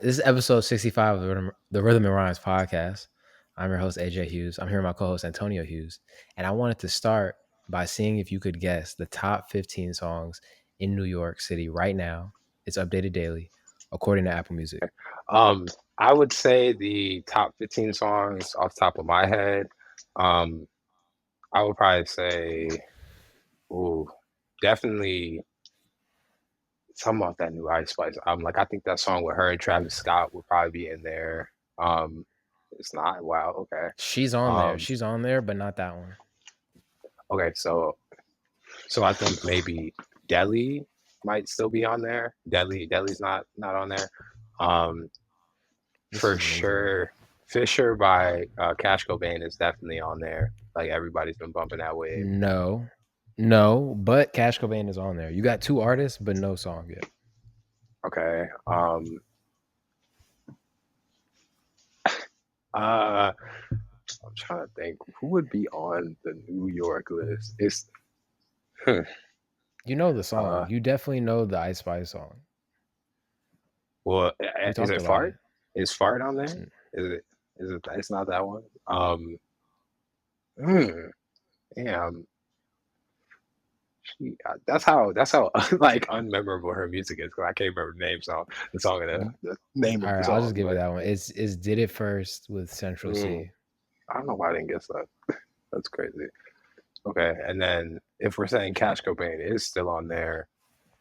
This is episode 65 of the Rhythm and Rhymes podcast. I'm your host, AJ Hughes. I'm here with my co host, Antonio Hughes. And I wanted to start by seeing if you could guess the top 15 songs in New York City right now. It's updated daily, according to Apple Music. Um, I would say the top 15 songs off the top of my head. Um, I would probably say, ooh, definitely some off that new Ice Spice. Like I think that song with her and Travis Scott would probably be in there. Um, it's not. Wow. Okay. She's on there. Um, She's on there, but not that one. okay. So I think maybe Delhi might still be on there. Delhi's not on there. Um, This is for an easy one. sure, Fisher by Cash Cobain is definitely on there. Like everybody's been bumping that wave. No, but Cash Cobain is on there. You got two artists, but no song yet. Okay. I'm trying to think who would be on the New York list. It's You know the song. uh You definitely know the Ice Spice song. well, We is talked it about Fart? it. Is Fart on there? Is it it's not that one? Hmm, damn. That's how like unmemorable her music is because I can't remember the song and the name All of the right, I'll just song. give you But that one. It's Did It First with Central mm, C. I don't know why I didn't guess that. That's crazy. Okay, and then if we're saying Cash Cobain is still on there,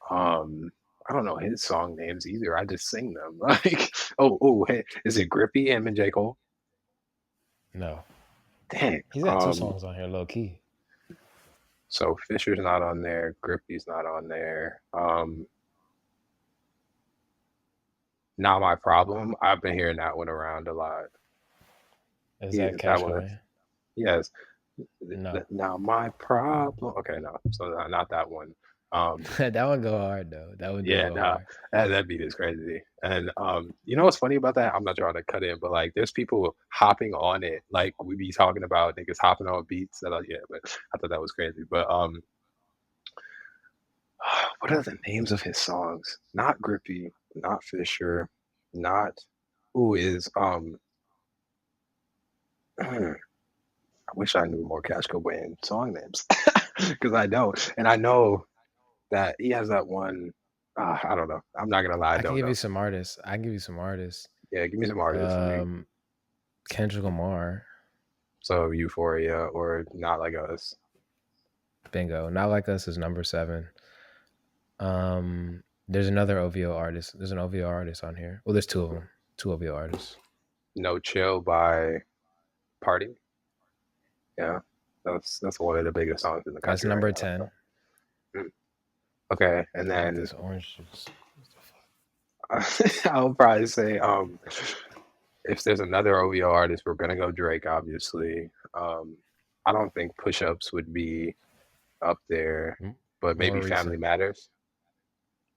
um, I don't know his song names either. I just sing them. Like, hey, is it Grippy, him and J. Cole? No. Dang. He's got two songs on here, low key. So Fisher's not on there. Grippy's not on there. Not My Problem. I've been hearing that one around a lot. Is Yeah, that that Cash one. Cobain? Yes. No. Now my problem. Okay, no. So not that one. That would go hard though. That would do Yeah, go no, hard. that beat is crazy. And you know what's funny about that? I'm not trying to cut in, but like there's people hopping on it. Like we be talking about niggas hopping on beats that are, yeah, but I thought that was crazy. But what are the names of his songs? Not Grippy, not Fisher, not who is I wish I knew more Cash Cobain song names. Because I don't. And I know that he has that one. I don't know. I'm not gonna lie, I I can don't give you know. some artists. I can give you some artists. Yeah, give me some artists. Um, Kendrick Lamar. So Euphoria or Not Like Us. Bingo. Not Like Us is number 7. There's another OVO artist. There's an OVO artist on here. Well, there's two of them. Two OVO artists. No Chill by Party. Yeah, that's one of the biggest songs in the That's country right number now. 10. So. Okay, and I got then this orange juice. I'll probably say if there's another OVO artist, we're gonna go Drake, obviously. I don't think Push Ups would be up there, but More maybe Family recent. Matters.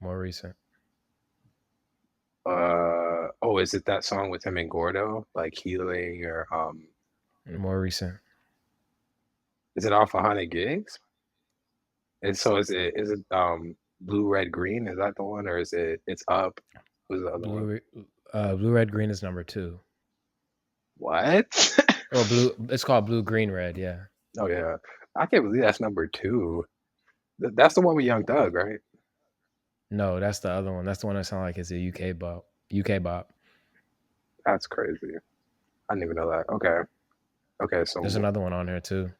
More recent. Oh, is it that song with him and Gordo, like Healing, or More recent. is it off 100 Gigs? And so is it Blue Red Green? Is that the one, or is it's Up? Who's the other one? Blue Red Green is number 2. What? Or blue. It's called Blue Green Red. Yeah. Oh yeah, I can't believe that's number 2. That's the one with Young Thug, right? No, that's the other one. That's the one that sounds like it's a UK bop. UK bop. That's crazy. I didn't even know that. Okay. There's So another one on here too.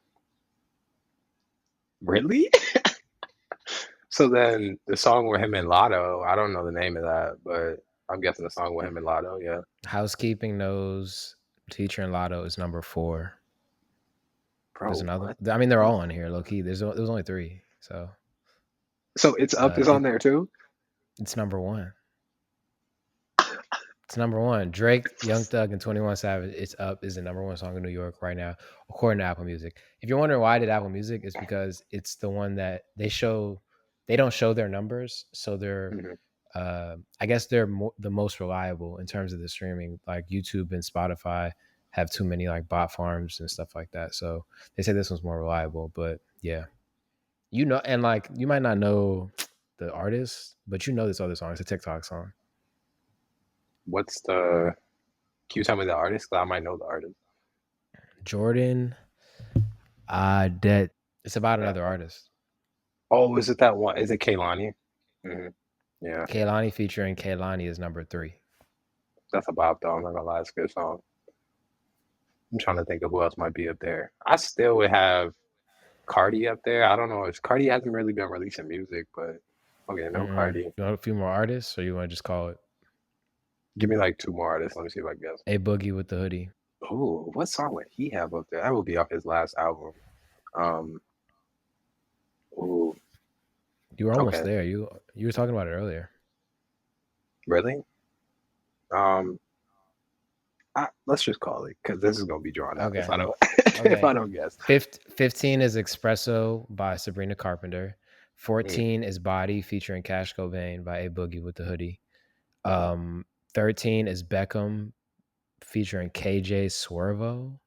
really? So then the song with him and Lotto, I don't know the name of that, but I'm guessing the song with him and Lotto, yeah. Housekeeping Knows, Teacher and Lotto is number 4. There's Bro, another. what? I mean, they're all on here, low key. There's only 3, so So It's Up is on it there too? it's number 1. It's number 1. Drake, Young Thug, and 21 Savage. It's Up is the number 1 song in New York right now, according to Apple Music. If you're wondering why I did Apple Music, it's because it's the one that they show. They don't show their numbers, so they're. Mhm. I guess they're the most reliable in terms of the streaming. Like YouTube and Spotify have too many like bot farms and stuff like that. So they say this one's more reliable. But yeah, and like you might not know the artist, but you know this other song. It's a TikTok song. What's the? Can you tell me the artist? 'Cause I might know the artist. Jordan, that it's about That another one. artist. Oh, is it that one? Is it Kehlani? Hmm. Yeah, Kehlani featuring Kehlani is number 3. that's a bop though. I'm not gonna lie, it's a good song. I'm trying to think of who else might be up there. I still would have Cardi up there. I don't know. If Cardi hasn't really been releasing music, but okay, no Cardi. You want a few more artists, or you want to just call it Give me like two more artists. Let me see if I can guess. A Boogie with the Hoodie? Oh, what song would he have up there? That would be off his last album. Um, ooh, You were almost okay, there. You were talking about it earlier. really? Um, let's just call it because this is gonna be drawn out if Okay. I don't if Okay. I don't guess. 15 is Espresso by Sabrina Carpenter. Mm, 14 is Body featuring Cash Cobain by A Boogie with the Hoodie. uh, 13 is Beckham featuring KJ Swervo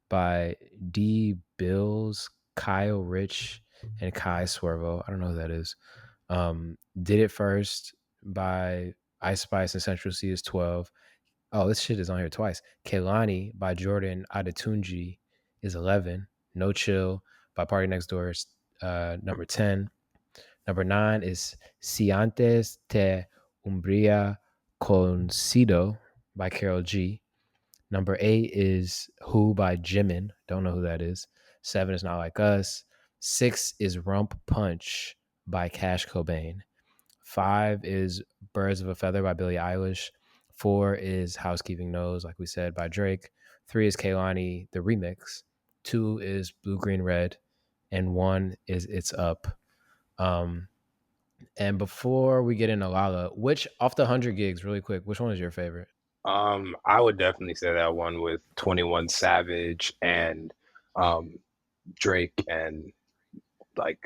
by D Bills, Kyle Rich, and Kai Swervo. I don't know who that is. Did It First by Ice Spice and Central C is 12. Oh, this shit is on here twice. Kehlani by Jordan Adetunji is 11. No Chill by Party Next Door is number 10. Number 9 is Si Antes Te Umbria Concido by Carol G. Number 8 is Who by Jimin. Don't know who that is. 7 is Not Like Us. 6 is Rump Punch by Cash Cobain. 5 is Birds of a Feather by Billie Eilish. 4 is Housekeeping Knows, like we said, by Drake. 3 is Kehlani, the remix. 2 is Blue, Green, Red. And 1 is It's Up. Um, and before we get into Lala, which, off the 100 gigs, really quick, which one is your favorite? I would definitely say that one with 21 Savage and um Drake and like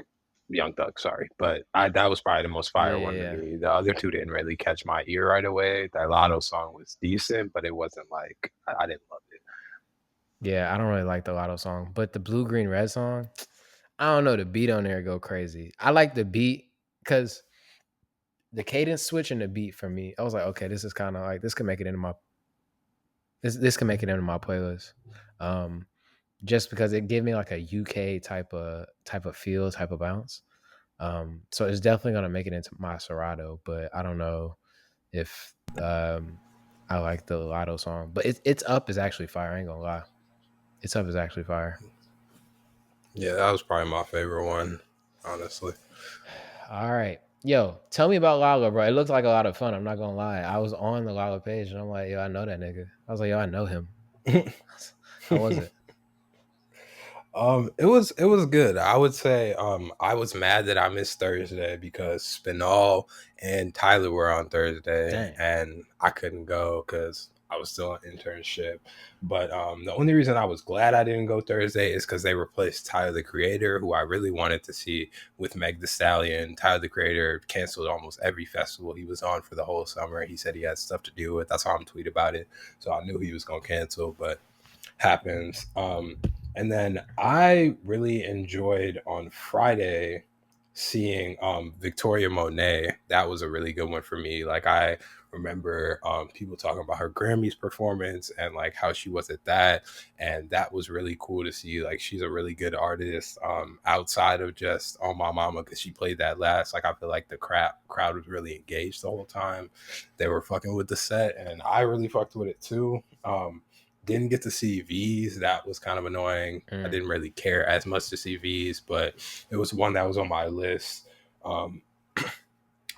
Young Thug, sorry. But I that was probably the most Yeah, fire yeah, one to yeah. me. The other two didn't really catch my ear right away. That Lotto song was decent, but it wasn't like I didn't love it. Yeah, I don't really like the Lotto song, but the Blue, Green, Red song, I don't know, the beat on there go crazy. I like the beat because the cadence switch and the beat for me, I was like, okay, this is kind of like this can make it into my this can make it into my playlist. Um, just because it gave me like a UK type of feel, type of bounce. So it's definitely gonna make it into my Serato, but I don't know if I like the Lotto song. But it's up is actually fire. I ain't gonna lie, it's up is actually fire. Yeah, that was probably my favorite one, honestly. All right. Yo, tell me about Lala, bro. It looks like a lot of fun. I'm not gonna lie. I was on the Lala page and I'm like, yo, I know that nigga. I was like, yo, I know him. How was it? It was good. I would say I was mad that I missed Thursday because Spinall and Tyler were on Thursday Dang. and I couldn't go because I was still on internship. But the only reason I was glad I didn't go Thursday is because they replaced Tyler the Creator, who I really wanted to see, with Meg The Stallion. Tyler the Creator canceled almost every festival he was on for the whole summer. He said he had stuff to deal with. I saw him tweet about it, so I knew he was gonna cancel, but happens. And then I really enjoyed on Friday seeing Victoria Monet. That was a really good one for me. Like I remember people talking about her Grammys performance and like how she was at that, and that was really cool to see. Like she's a really good artist outside of just On My Mama, because she played that last. Like I feel like the crowd was really engaged the whole time. They were fucking with the set, and I really fucked with it too. Didn't get to see V's. That was kind of annoying. I Mm, didn't really care as much to see V's, but it was one that was on my list. Um,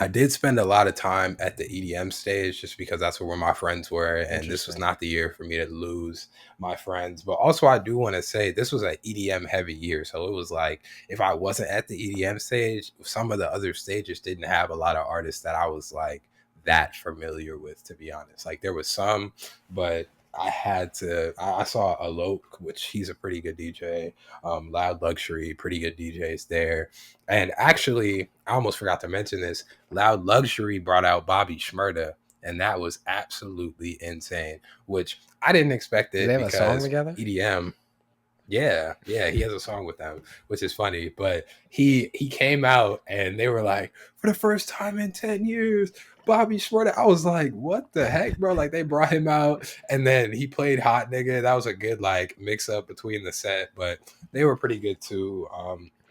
I did spend a lot of time at the EDM stage just because that's where my friends were, and this was interesting. not the year for me to lose my friends. But also, I do want to say this was an EDM heavy year, so it was like if I wasn't at the EDM stage, some of the other stages didn't have a lot of artists that I was like that familiar with, to be honest. Like there was some, but I had to. I saw Alok, which he's a pretty good DJ. Loud Luxury, pretty good DJs there. And actually, I almost forgot to mention this. Loud Luxury brought out Bobby Shmurda, and that was absolutely insane, which I didn't expect Do they it have a song because together? EDM. Yeah, yeah, he has a song with them, which is funny. But he came out and they were like, for the first time in 10 years, Bobby Shmurda. I was like, what the heck, bro? Like they brought him out, and then he played Hot Nigga. That was a good like mix up between the set, but they were pretty good too.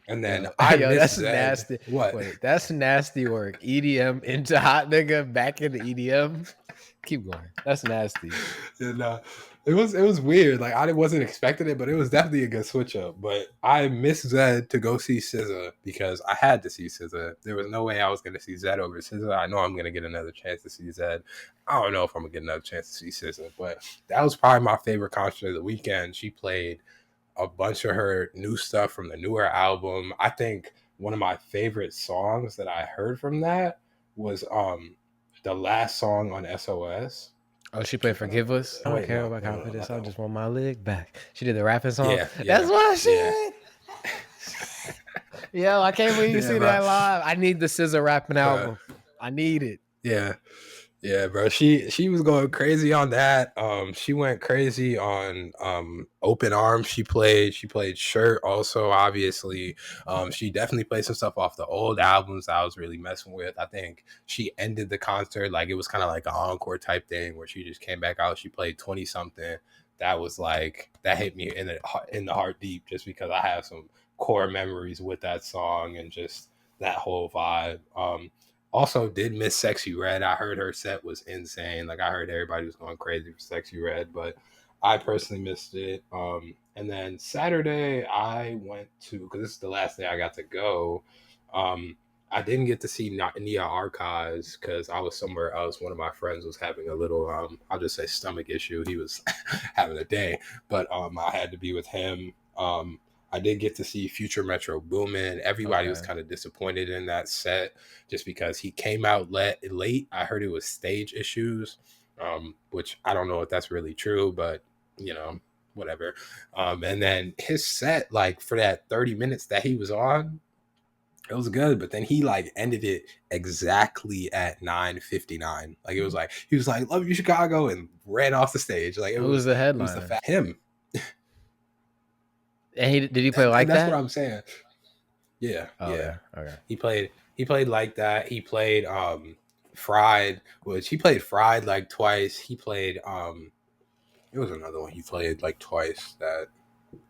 And then Yo, I yo, miss that's Zed. nasty. What? Wait, that's nasty work. EDM into hot nigga, back into EDM. Keep going. That's nasty. And it was weird. Like I wasn't expecting it, but it was definitely a good switch up. But I miss Zed to go see SZA because I had to see SZA. There was no way I was going to see Zed over SZA. I know I'm going to get another chance to see Zed. I don't know if I'm going to get another chance to see SZA, but that was probably my favorite concert of the weekend. She played a bunch of her new stuff from the newer album. I think one of my favorite songs that I heard from that was the last song on SOS. Oh, she played Forgive Us. I don't Wait, care no, about no, no, confidence. not I that one. just want my leg back. She did the rapping song. Yeah, That's my yeah, shit. Yo, I can't believe you yeah, see bro. that live. I need the SZA rapping album. I need it. Yeah, yeah, bro. She was going crazy on that. She went crazy on Open Arms. She played Shirt also, obviously. She definitely played some stuff off the old albums I was really messing with. I think she ended the concert like it was kind of like an encore type thing where she just came back out. She played 20 something. That was like that hit me in the heart deep just because I have some core memories with that song and just that whole vibe. Also, did miss Sexy Red. I heard her set was insane. Like I heard everybody was going crazy for Sexy Red, but I personally missed it. And then Saturday I went to because this is the last day I got to go. Um, I didn't get to see Nia Archives because I was somewhere else. One of my friends was having a little, I'll just say stomach issue. He was having a day, but I had to be with him. I did get to see Future Metro Boomin. Everybody was Okay. kind of disappointed in that set just because he came out late. I heard it was stage issues, which I don't know if that's really true, but you know, whatever. And then his set, like for that 30 minutes that he was on, it was good, but then he like ended it exactly at 9:59. Like it was like he was like, "Love you, Chicago," and ran off the stage. Like Who was the it was the headliner? fact him, And did he play and like that's what that? I'm saying. Yeah, Oh, yeah. okay. Okay. He played like that. He played Fried, which he played Fried like twice. He played it was another one he played like twice that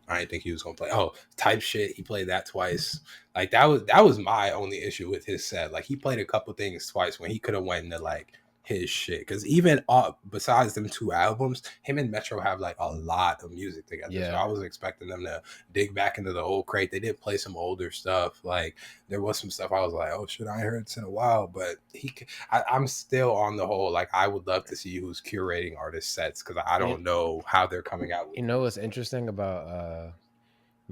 I didn't think he was gonna play. Oh, Type Shit. He played that twice. Like that was my only issue with his set. Like he played a couple things twice when he could have went into like his shit. Because even besides them two albums, him and Metro have like a lot of music together. So Yeah. I was expecting them to dig back into the old crate. They did play some older stuff. Like there was some stuff I was like, oh shit, I ain't heard this in a while. But I'm still on the whole. Like I would love to see who's curating artist sets because I You, don't know how they're coming out with you know what's interesting about it.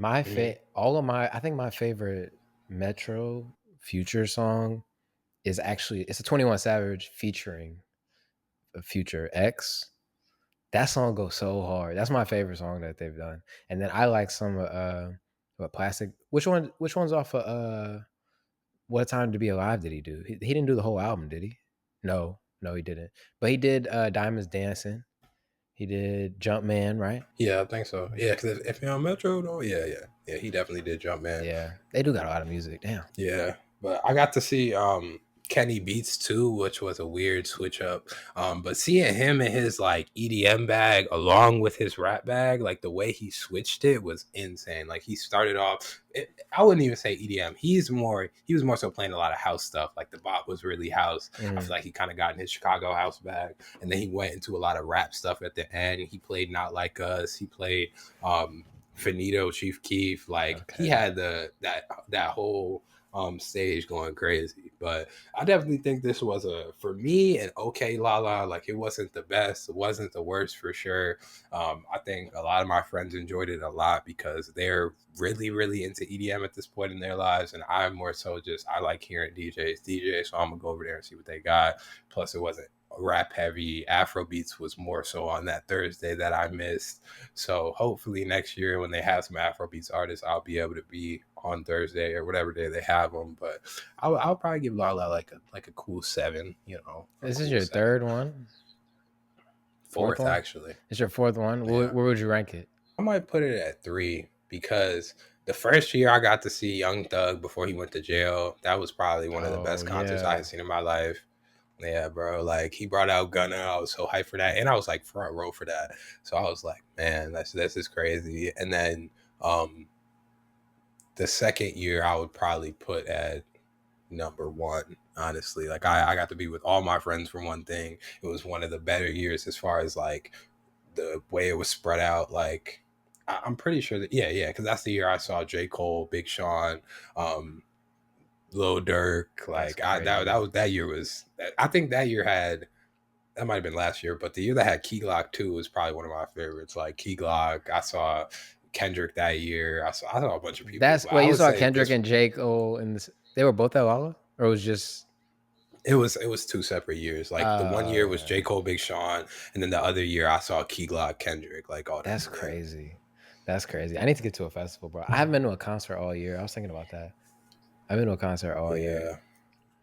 I think my favorite Metro Future song is actually it's a 21 Savage featuring a Future X. That song goes so hard. That's my favorite song that they've done. And then I like some what Plastic. Which one's off of What a Time to Be Alive did he do? He didn't do the whole album, did he? No, he didn't. But he did Diamonds Dancing. He did Jumpman, right? Yeah, I think so. Yeah, because if you're on Metro, though, yeah, he definitely did jump, man. Yeah. They do got a lot of music. Damn. Yeah, but I got to see Kenny Beats too, which was a weird switch up. But seeing him in his like EDM bag along with his rap bag, like the way he switched it was insane. Like he started off, I wouldn't even say EDM. He was more so playing a lot of house stuff. Like the bop was really house. I feel like he kind of got in his Chicago house bag, and then he went into a lot of rap stuff at the end. He played Not Like Us. He played Finito, Chief Keef. Like he Okay. had that whole stage going crazy. But I definitely think this was for me an okay Lala. Like it wasn't the best, it wasn't the worst for sure. I think a lot of my friends enjoyed it a lot because they're really, really into EDM at this point in their lives, and I'm more so just I like hearing DJs DJ, so I'm gonna go over there and see what they got. Plus, it wasn't rap heavy. Afrobeats was more so on that Thursday that I missed. So hopefully next year when they have some Afrobeats artists, I'll be able to be on Thursday or whatever day they have them. But I'll probably give Lala like a cool 7. You know, a This is cool your 7. third one? Fourth Fourth one? actually. It's your fourth one? Yeah, Where would you rank it? I might put it at 3 because the first year I got to see Young Thug before he went to jail. That was probably one of the Oh, best concerts I yeah. had seen in my life. Yeah, bro. Like he brought out Gunna. I was so hyped for that. And I was like front row for that. So I was like, man, this is crazy. And then um the second year I would probably put at number one, honestly. Like I got to be with all my friends for one thing. It was one of the better years as far as like the way it was spread out. Like I'm pretty sure that yeah, because that's the year I saw J. Cole, Big Sean, um, Lil Durk. That's Like that crazy. was that year was I think that year had that might have been last year, but the year that had Key Glock 2 was probably one of my favorites. Like Key Glock, I saw Kendrick that year. I saw a bunch of people, That's but wait, I you would saw say Kendrick this and J. Cole and this, they were both at Lala? Or it was just it was two separate years. Like the one year was okay. J. Cole, Big Sean, and then the other year I saw Key Glock, Kendrick, like all them That's in there. crazy. That's crazy. I need to get to a festival, bro. I haven't been to a concert all year. I was thinking about that. I've been to a concert all year. Yeah.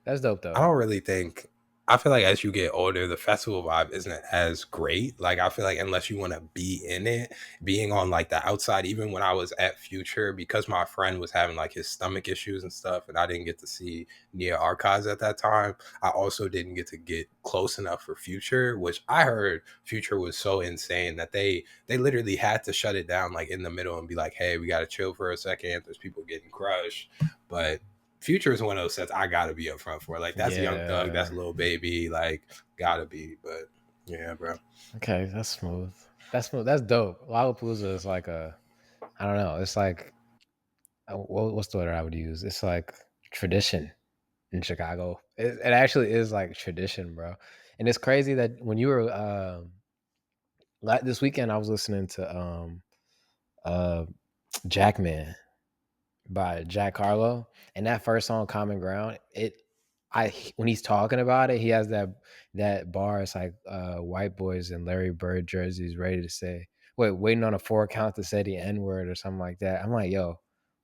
That's dope I though. don't really think. I feel like as you get older, the festival vibe isn't as great. Like I feel like unless you want to be in it, being on like the outside. Even when I was at Future, because my friend was having like his stomach issues and stuff, and I didn't get to see Nia Archives at that time. I also didn't get to get close enough for Future, which I heard Future was so insane that they literally had to shut it down like in the middle and be like, "Hey, we got to chill for a second. There's people getting crushed," but Future is one of those sets I gotta be up front for. Like that's Young Thug, that's Yeah. Lil Baby, like gotta be. But yeah, bro. Okay, that's smooth. That's smooth. That's dope. Lollapalooza is like a, I don't know. It's like what's the word I would use? It's like tradition in Chicago. It actually is like tradition, bro. And it's crazy that when you were like this weekend, I was listening to uh Jackman by Jack Harlow, and that first song, "Common Ground," I when he's talking about it, he has that bar. It's like white boys in Larry Bird jerseys, ready to say, waiting on a 4 count to say the N word or something like that. I'm like, yo,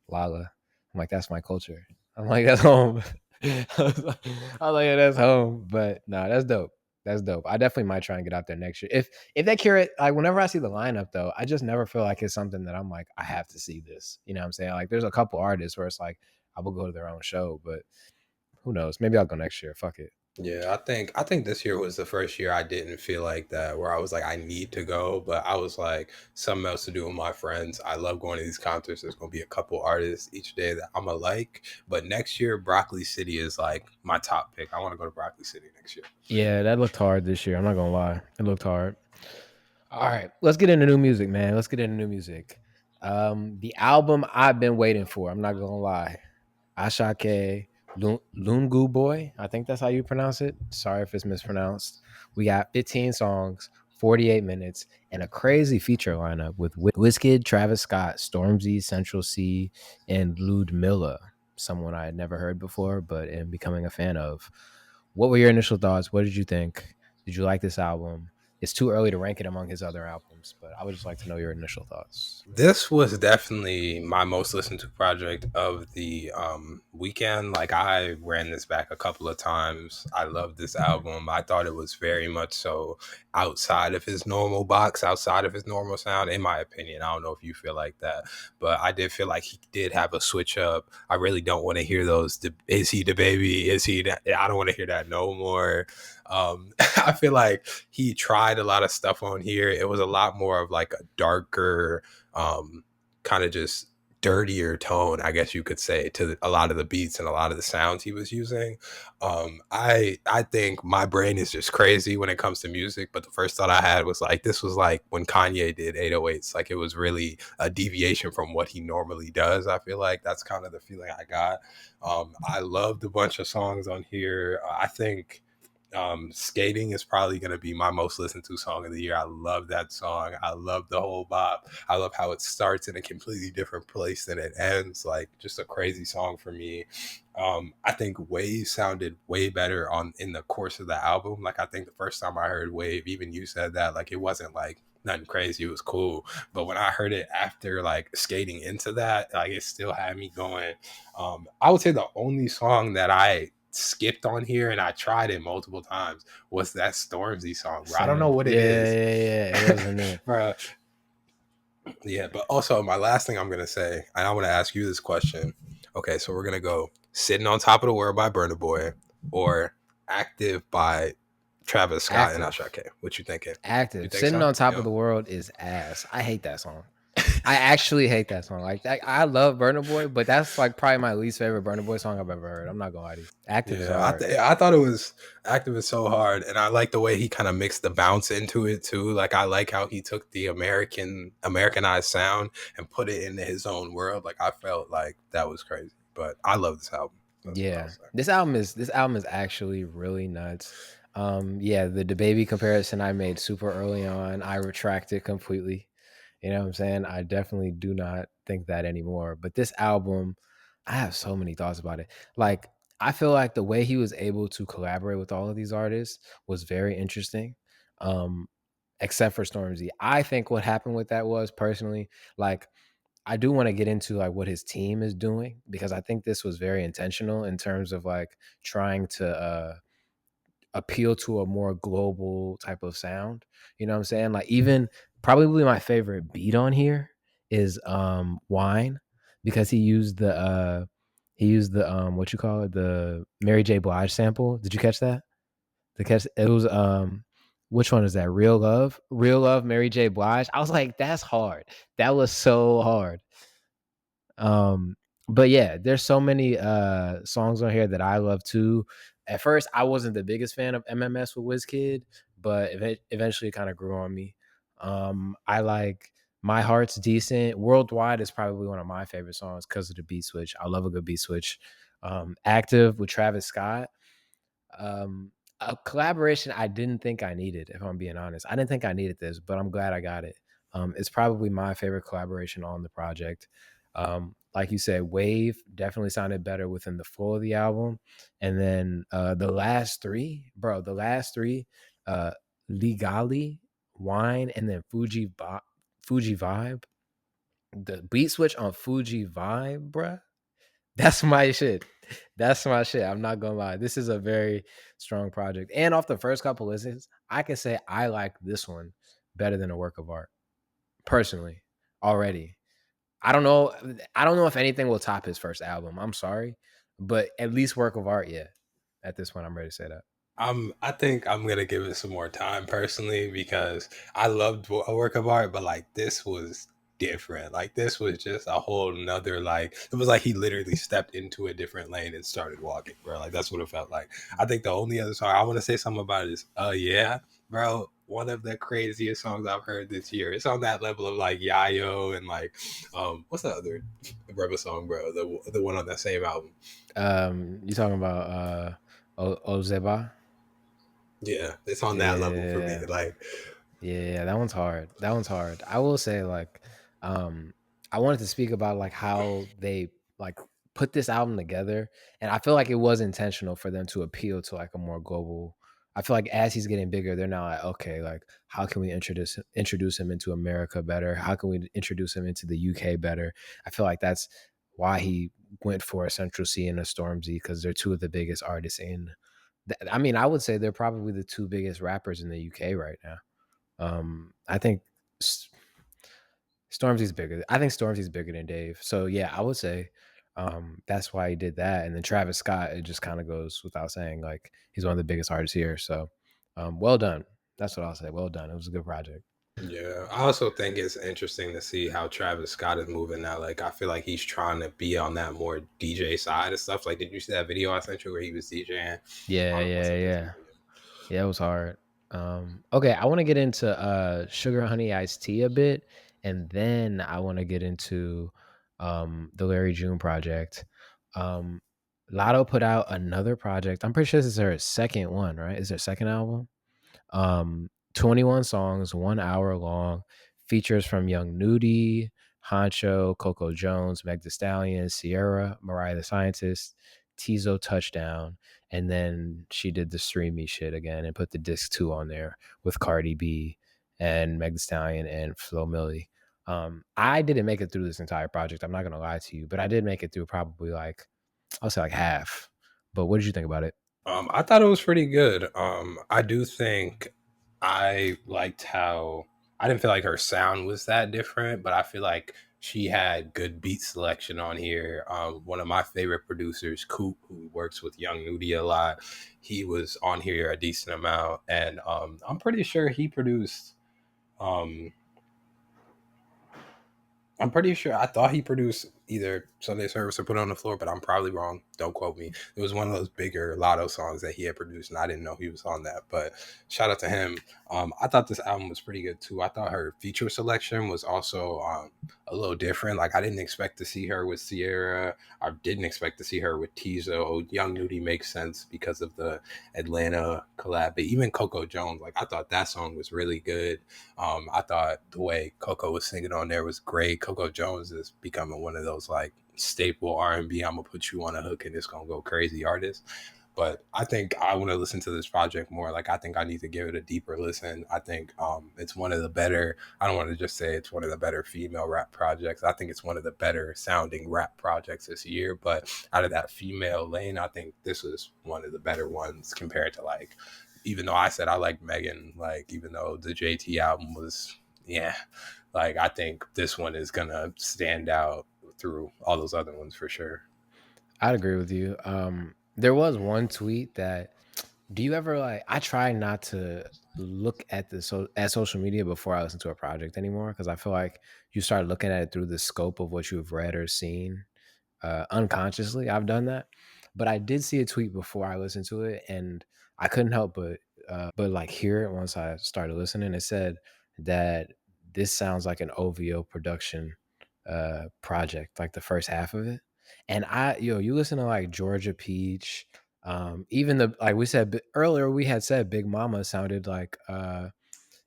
Lala. I'm like, that's my culture. I'm like, that's home. I was like, yeah, that's home. But no, that's dope. That's dope. I definitely might try and get out there next year. If they curate, like whenever I see the lineup though, I just never feel like it's something that I'm like, I have to see this. You know what I'm saying? Like there's a couple artists where it's like I will go to their own show, but who knows? Maybe I'll go next year. Fuck it. Yeah, I think this year was the first year I didn't feel like that, where I was like, I need to go, but I was like, something else to do with my friends. I love going to these concerts. There's gonna be a couple artists each day that I'm gonna like. But next year, Broccoli City is like my top pick. I want to go to Broccoli City next year. Yeah, that looked hard this year. I'm not gonna lie. It looked hard. All right, let's get into new music, man. Let's get into new music. The album I've been waiting for. I'm not gonna lie. Asake, Lungu Boy. I think that's how you pronounce it. Sorry if it's mispronounced. We got 15 songs, 48 minutes, and a crazy feature lineup with Wizkid, Travis Scott, Stormzy, Central C, and Ludmilla, someone I had never heard before, but am becoming a fan of. What were your initial thoughts? What did you think? Did you like this album? It's too early to rank it among his other albums, but I would just like to know your initial thoughts. This was definitely my most listened to project of the weekend. Like I ran this back a couple of times. I love this album. I thought it was very much so outside of his normal box, outside of his normal sound, in my opinion. I don't know if you feel like that, but I did feel like he did have a switch up. I really don't want to hear those. Is he the baby? Is he that? I don't want to hear that no more. I feel like he tried a lot of stuff on here. It was a lot more of like a darker, kind of just dirtier tone, I guess you could say, to a lot of the beats and a lot of the sounds he was using. I think my brain is just crazy when it comes to music, but the first thought I had was like, this was like when Kanye did 808s. Like it was really a deviation from what he normally does. I feel like that's kind of the feeling I got. I loved a bunch of songs on here. I think Skating is probably going to be my most listened to song of the year. I love that song. I love the whole bop. I love how it starts in a completely different place than it ends. Like just a crazy song for me. I think Wave sounded way better on in the course of the album. Like I think the first time I heard Wave, even you said that, like it wasn't like nothing crazy. It was cool. But when I heard it after like skating into that, like it still had me going. I would say the only song that I skipped on here and I tried it multiple times was that Stormzy song, bro. I don't know Same. what it Yeah, is. yeah, yeah. It wasn't it. Bro, yeah, but also my last thing I'm gonna say, and I want to ask you this question. Okay, so we're gonna go Sitting on Top of the World by Burna Boy or Active by Travis Scott and Active. Asake. What you thinking? You Active. think Sitting so? on top of Yeah. the world is ass. I hate that song. I actually hate that song. Like I love Burna Boy, but that's like probably my least favorite Burna Boy song I've ever heard. I'm not gonna lie to you. Active is Yeah, hard. I thought it was Active is so hard, and I like the way he kind of mixed the bounce into it too. Like I like how he took the Americanized sound and put it into his own world. Like I felt like that was crazy, but I love this album. That's what I'll Yeah. say. This album is actually really nuts. Yeah, the baby comparison I made super early on, I retract it completely. You know what I'm saying? I definitely do not think that anymore. But this album, I have so many thoughts about it. Like, I feel like the way he was able to collaborate with all of these artists was very interesting. Um, except for Stormzy. I think what happened with that was personally, like, I do want to get into like what his team is doing because I think this was very intentional in terms of like trying to appeal to a more global type of sound. You know what I'm saying? Like even probably my favorite beat on here is Wine because he used the what you call it, the Mary J. Blige sample. Did you catch that? The catch it was which one is that? Real Love? Real Love, Mary J. Blige. I was like, that's hard. That was so hard. Um, but yeah, there's so many songs on here that I love too. At first, I wasn't the biggest fan of MMS with Wizkid, but eventually it kind of grew on me. I like My Heart's Decent. Worldwide is probably one of my favorite songs because of the beat switch. I love a good beat switch. Active with Travis Scott. Um, a collaboration I didn't think I needed, if I'm being honest. I didn't think I needed this, but I'm glad I got it. It's probably my favorite collaboration on the project. Like you said, Wave definitely sounded better within the flow of the album. And then the last three, bro, uh, Legally, Wine, and then Fuji Vibe. The beat switch on Fuji Vibe, bruh, that's my shit. That's my shit. I'm not gonna lie. This is a very strong project. And off the first couple listens, I can say I like this one better than a work of art. Personally, already. I don't know. I don't know if anything will top his first album. I'm sorry. But at least work of art, yeah. At this point, I'm ready to say that. I think I'm gonna give it some more time personally because I loved a work of art, but like this was different. Like this was just a whole nother like it was like he literally stepped into a different lane and started walking, bro. Like that's what it felt like. I think the only other song I want to say something about is yeah, bro. One of the craziest songs I've heard this year. It's on that level of like Yayo and like what's the other rebel song, bro? The one on that same album. You talking about Ozeba? Yeah, it's on that level for me. Yeah. Like Yeah, that one's hard. That one's hard. I will say, like, um, I wanted to speak about like how they like put this album together, and I feel like it was intentional for them to appeal to like a more global. I feel like as he's getting bigger, they're now like, okay, like how can we introduce him into America better? How can we introduce him into the UK better? I feel like that's why he went for a Central C and a Stormzy because they're two of the biggest artists in. I mean, I would say they're probably the two biggest rappers in the UK right now. I think S- Stormzy's bigger. I think Stormzy's bigger than Dave. So yeah, I would say that's why he did that. And then Travis Scott, it just kind of goes without saying, like he's one of the biggest artists here. So well done. That's what I'll say. Well done. It was a good project. yeah, I also think it's interesting to see how Travis Scott is moving now. Like, I feel like he's trying to be on that more DJ side of stuff. Like, did you see that video I sent you where he was DJing Yeah, on yeah, something yeah. TV? Yeah, it was hard. Okay, I want to get into Sugar Honey Iced Tea a bit, and then I want to get into the Larry June project. Um, Lotto put out another project. I'm pretty sure this is her second one, right? Is her second album? 21 songs, 1 hour long, features from Young Nudie, Honcho, Coco Jones, Meg Thee Stallion, Sierra, Mariah the Scientist, Tizo Touchdown, and then she did the streamy shit again and put the disc 2 on there with Cardi B and Meg Thee Stallion and Flo Milli. I didn't make it through this entire project. I'm not gonna lie to you, but I did make it through probably like I'll say like half. But what did you think about it? I thought it was pretty good. I do think I liked how I didn't feel like her sound was that different, but I feel like She had good beat selection on here. One of my favorite producers, Coop, who works with Young Nudie a lot, he was on here a decent amount, and I'm pretty sure he produced. Um, I'm pretty sure I thought he produced either Sunday Service or Put on the Floor, but I'm probably wrong. Don't quote me. It was one of those bigger Lotto songs that he had produced, and I didn't know he was on that. But shout out to him. I thought this album was pretty good too. I thought her feature selection was also a little different. Like I didn't expect to see her with Sierra. I didn't expect to see her with Tizo. Young Nudie makes sense because of the Atlanta collab. But even Coco Jones, like I thought that song was really good. I thought the way Coco was singing on there was great. Coco Jones is becoming one of those like staple R&B. I'm gonna put you on a hook and it's gonna go crazy artists. But I think I want to listen to this project more. Like I think I need to give it a deeper listen. I think it's one of the better. I don't want to just say it's one of the better female rap projects. I think it's one of the better sounding rap projects this year. But out of that female lane, I think this is one of the better ones compared to like even though I said I like Megan, like even though the JT album was yeah, like I think this one is gonna stand out through all those other ones for sure. I'd agree with you. There was one tweet that do you ever like I try not to look at at social media before I listen to a project anymore because I feel like you start looking at it through the scope of what you've read or seen unconsciously. I've done that, but I did see a tweet before I listened to it, and I couldn't help but like hear it once I started listening. It said that this sounds like an OVO production project, like the first half of it. And you listen to like Georgia Peach, even the like we said earlier, we had said Big Mama sounded like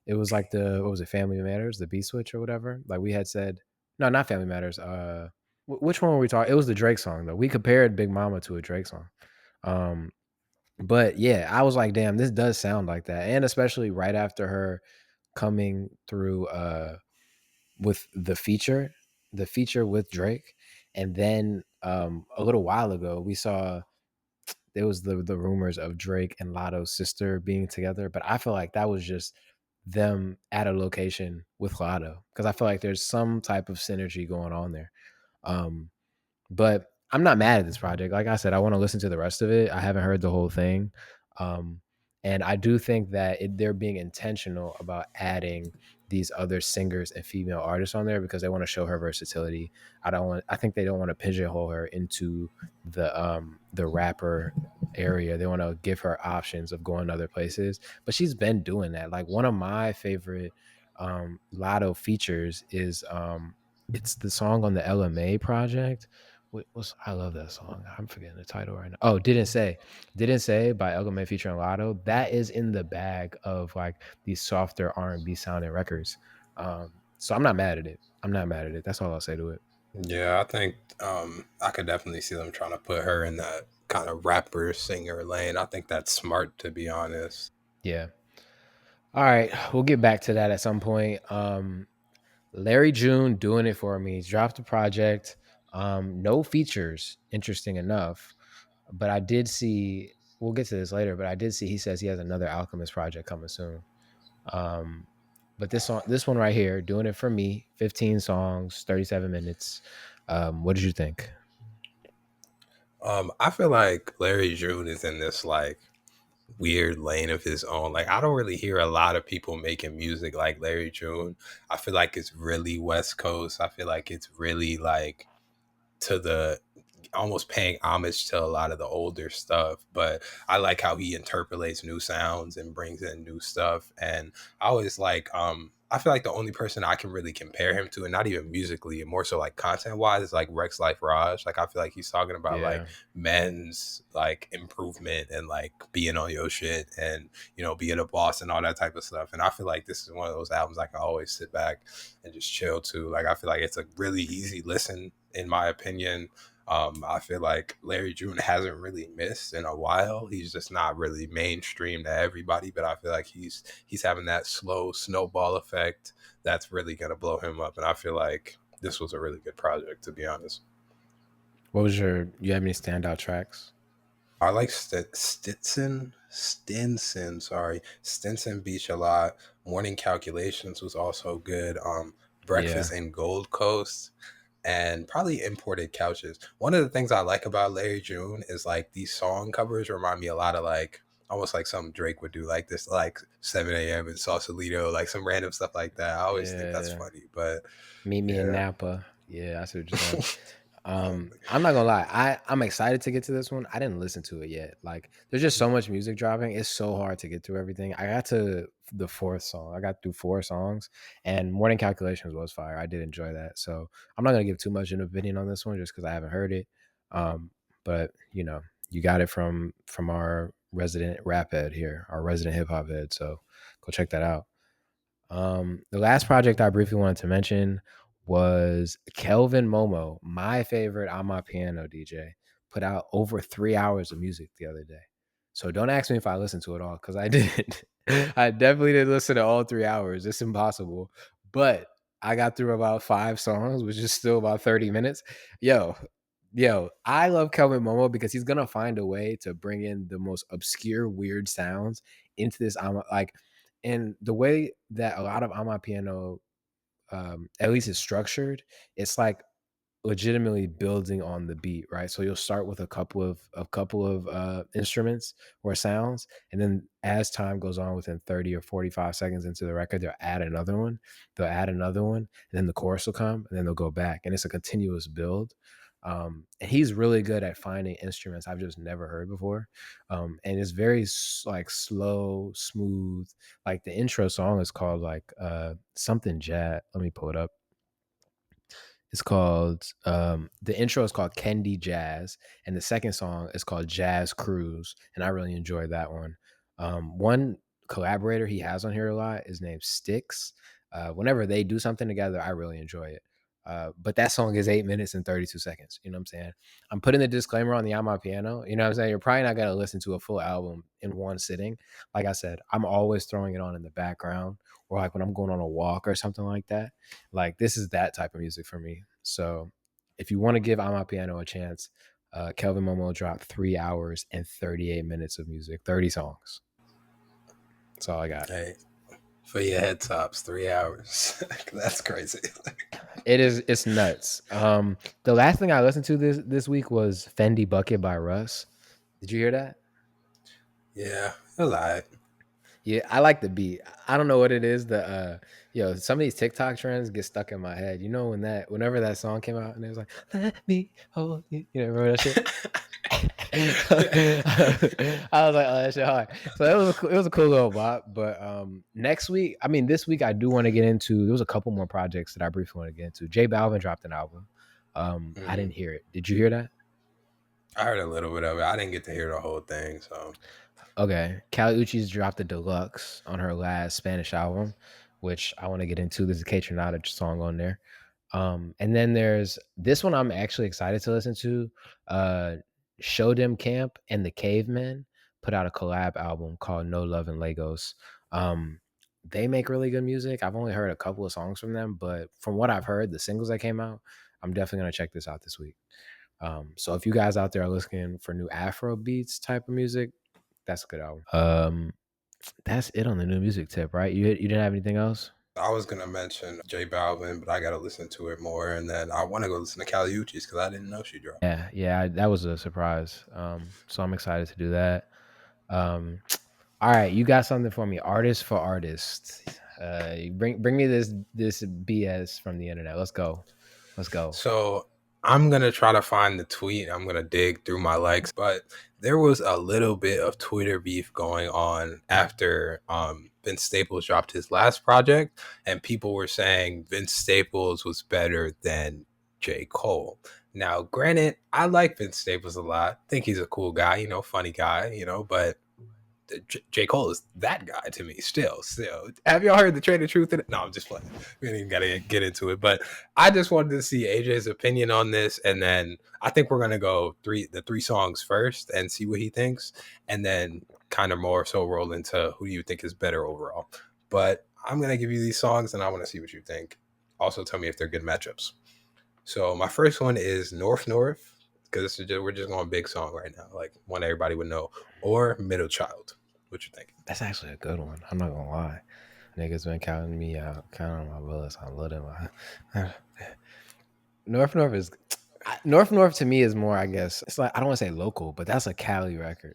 it was like the what was it, Family Matters, the B Switch or whatever. Like we had said, no, not Family Matters. Which one were we talking? It was the Drake song though. We compared Big Mama to a Drake song. Um, but yeah, I was like, damn, this does sound like that, and especially right after her coming through with the feature with Drake, and then a little while ago we saw there was the rumors of Drake and Lotto's sister being together, but I feel like that was just them at a location with Lotto because I feel like there's some type of synergy going on there. Um, but I'm not mad at this project. Like I said, I want to listen to the rest of it. I haven't heard the whole thing. Um, and I do think that they're being intentional about adding these other singers and female artists on there because they want to show her versatility. I think they don't want to pigeonhole her into the rapper area. They want to give her options of going other places. But she's been doing that. Like one of my favorite Lotto features is it's the song on the LMA project. What's I love that song. I'm forgetting the title right now. Oh, didn't say by LMA featuring Lotto. That is in the bag of like these softer R&B sounding records. So I'm not mad at it. I'm not mad at it. That's all I'll say to it. Yeah, I think I could definitely see them trying to put her in that kind of rapper singer lane. I think that's smart to be honest. Yeah. All right, we'll get back to that at some point. Larry June doing it for me. He's dropped a project. No features, interesting enough. But I did see, we'll get to this later, but I did see he says he has another Alchemist project coming soon. Um, but this one right here, doing it for me, 15 songs, 37 minutes. What did you think? I feel like Larry June is in this like weird lane of his own. Like I don't really hear a lot of people making music like Larry June. I feel like it's really West Coast. I feel like it's really like to the almost paying homage to a lot of the older stuff, but I like how he interpolates new sounds and brings in new stuff. And I always like I feel like the only person I can really compare him to, and not even musically and more so like content wise, is like Rex Life Raj. Like I feel like he's talking about like Yeah. men's like improvement and like being on your shit and being a boss and all that type of stuff. And I feel like this is one of those albums I can always sit back and just chill to. Like I feel like it's a really easy listen in my opinion. I feel like Larry June hasn't really missed in a while. He's just not really mainstream to everybody, but I feel like he's having that slow snowball effect that's really gonna blow him up. And I feel like this was a really good project, to be honest. What was you have any standout tracks? I like Stinson. Sorry, Stinson Beach a lot. Morning Calculations was also good. Yeah. Breakfast in Gold Coast, and probably Imported Couches. One of the things I like about Larry June is like these song covers remind me a lot of like almost like something Drake would do, like this, like 7 a.m. in Sausalito, like some random stuff like that. I always think that's Yeah. funny, but Meet me in yeah. Napa. Yeah, I see what you're saying. Um, I'm not gonna lie. I'm excited to get to this one. I didn't listen to it yet. Like, there's just so much music dropping. It's so hard to get through everything. I got to the fourth song. I got through four songs, and Morning Calculations was fire. I did enjoy that. So I'm not gonna give too much an opinion on this one just because I haven't heard it. Um, but you got it from our resident rap head here, our resident hip hop head. So go check that out. The last project I briefly wanted to mention was Kelvin Momo, my favorite on my piano DJ, put out over 3 hours of music the other day. So don't ask me if I listened to it all because I didn't. I definitely didn't listen to all 3 hours. It's impossible. But I got through about 5 songs, which is still about 30 minutes. Yo, I love Kelvin Momo because he's gonna find a way to bring in the most obscure, weird sounds into this. Like, and the way that a lot of Amapiano, at least is structured, it's like legitimately building on the beat, right? So you'll start with a couple of instruments or sounds, and then as time goes on, within 30 or 45 seconds into the record, they'll add another one, and then the chorus will come, and then they'll go back, and it's a continuous build. And he's really good at finding instruments I've just never heard before, and it's very like slow, smooth. Like the intro song is called like something jazz. Let me pull it up. It's called the intro is called Kendi Jazz, and the second song is called Jazz Cruise, and I really enjoyed that one. One collaborator he has on here a lot is named Styx. Whenever they do something together, I really enjoy it. But that song is 8 minutes and 32 seconds. You know what I'm saying? I'm putting the disclaimer on the On My Piano. You know what I'm saying? You're probably not gonna listen to a full album in one sitting. Like I said, I'm always throwing it on in the background, or like when I'm going on a walk or something like that. Like, this is that type of music for me. So if you want to give I'm Piano a chance, Kelvin Momo dropped 3 hours and 38 minutes of music, 30 songs. That's all I got. hey, for your head tops, 3 hours. That's crazy. It's nuts. The last thing I listened to this week was Fendi Bucket by Russ. Did you hear that? Yeah, a lot. Yeah, I like the beat. I don't know what it is. Some of these TikTok trends get stuck in my head. You know, whenever that song came out and it was like, "Let me hold you," remember that shit? I was like, "Oh, that shit hard." So it was a cool little bop. But this week I do want to get into. There was a couple more projects that I briefly want to get into. J Balvin dropped an album. I Hmm. didn't hear it. Did you hear that? I heard a little bit of it. I didn't get to hear the whole thing, so Okay. Kali Uchis dropped the deluxe on her last Spanish album, which I want to get into. There's a K Tronada song on there. And then there's this one I'm actually excited to listen to. Uh Show Dem Camp and the Cavemen put out a collab album called No Love and Legos. Um they make really good music. I've only heard a couple of songs from them, but from what I've heard, the singles that came out, I'm definitely gonna check this out this week. So if you guys out there are looking for new Afro beats type of music, that's a good album. That's it on the new music tip, right? You didn't have anything else? I was gonna mention J Balvin, but I gotta listen to it more, and then I want to go listen to Kali Uchis because I didn't know she dropped. Yeah, that was a surprise. So I'm excited to do that. All right, you got something for me, artist for artist. You bring me this BS from the internet. Let's go. Let's go. So I'm gonna try to find the tweet. I'm gonna dig through my likes, but there was a little bit of Twitter beef going on after Vince Staples dropped his last project, and people were saying Vince Staples was better than J. Cole. Now, granted, I like Vince Staples a lot. Think he's a cool guy, funny guy, but J. Cole is that guy to me still. Have y'all heard the Train of Truth? No, I'm just playing. We ain't even got to get into it. But I just wanted to see AJ's opinion on this. And then I think we're going to go the three songs first and see what he thinks. And then kind of more so roll into who do you think is better overall. But I'm going to give you these songs and I want to see what you think. Also, tell me if they're good matchups. So my first one is North North, because we're just going big song right now, like one everybody would know, or Middle Child. What you think? That's actually a good one. I'm not gonna lie. Niggas been counting me out, counting my bullets. I'm loading my. North North is North to me is more, I guess. It's like I don't want to say local, but that's a Cali record.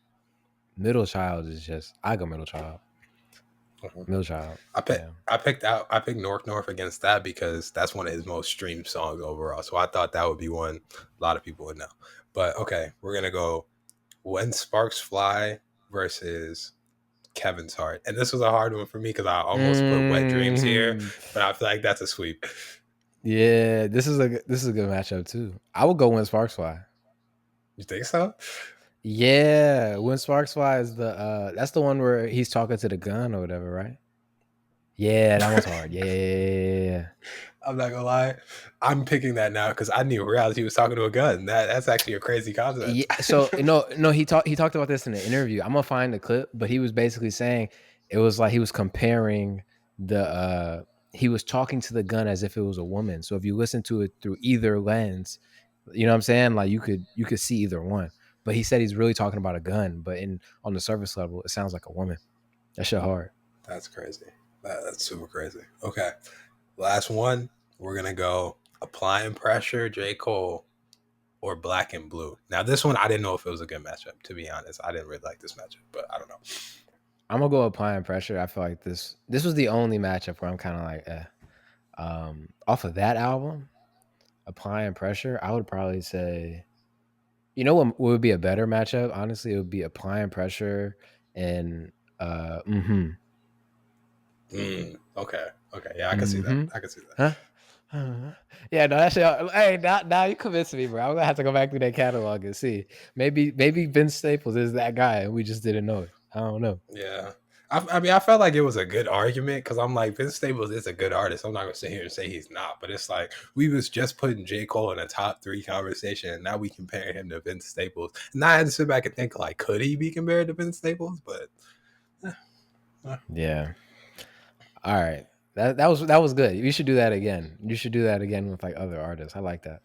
Middle Child is just I go Middle Child. Middle Child. I picked North against that because that's one of his most streamed songs overall. So I thought that would be one a lot of people would know. But okay, we're gonna go When Sparks Fly versus Kevin's Heart. And this was a hard one for me because I almost put Wet Dreams here, but I feel like that's a sweep. Yeah, this is a good matchup too. I would go When Sparks Fly. You think so? Yeah, When Sparks Fly is that's the one where he's talking to the gun or whatever, right? Yeah, that one's hard. Yeah. I'm not gonna lie, I'm picking that now because I didn't even realize he was talking to a gun. That's actually a crazy concept. Yeah, so no, he talked about this in the interview. I'm gonna find the clip, but he was basically saying it was like he was comparing he was talking to the gun as if it was a woman. So if you listen to it through either lens, you know what I'm saying? Like you could see either one. But he said he's really talking about a gun, but on the surface level, it sounds like a woman. That shit hard. That's crazy. That's super crazy. Okay. Last one. We're gonna go Applying Pressure, J. Cole, or Black and Blue. Now this one I didn't know if it was a good matchup, to be honest. I didn't really like this matchup, but I don't know. I'm gonna go Applying Pressure. I feel like this was the only matchup where I'm kind of like, off of that album, Applying Pressure, I would probably say, you know what would be a better matchup? Honestly, it would be Applying Pressure and Okay. Yeah, I can see that. I can see that. Huh? Yeah, no, that shit. Hey, now you convinced me, bro. I'm gonna have to go back through that catalog and see. Maybe Vince Staples is that guy, and we just didn't know it. I don't know. Yeah. I mean, I felt like it was a good argument because I'm like, Vince Staples is a good artist. I'm not going to sit here and say he's not, but it's like we was just putting J. Cole in a top 3 conversation, and now we compare him to Vince Staples. And I had to sit back and think, like, could he be compared to Vince Staples? But yeah. All right. That was good. You should do that again. You should do that again with like other artists. I like that.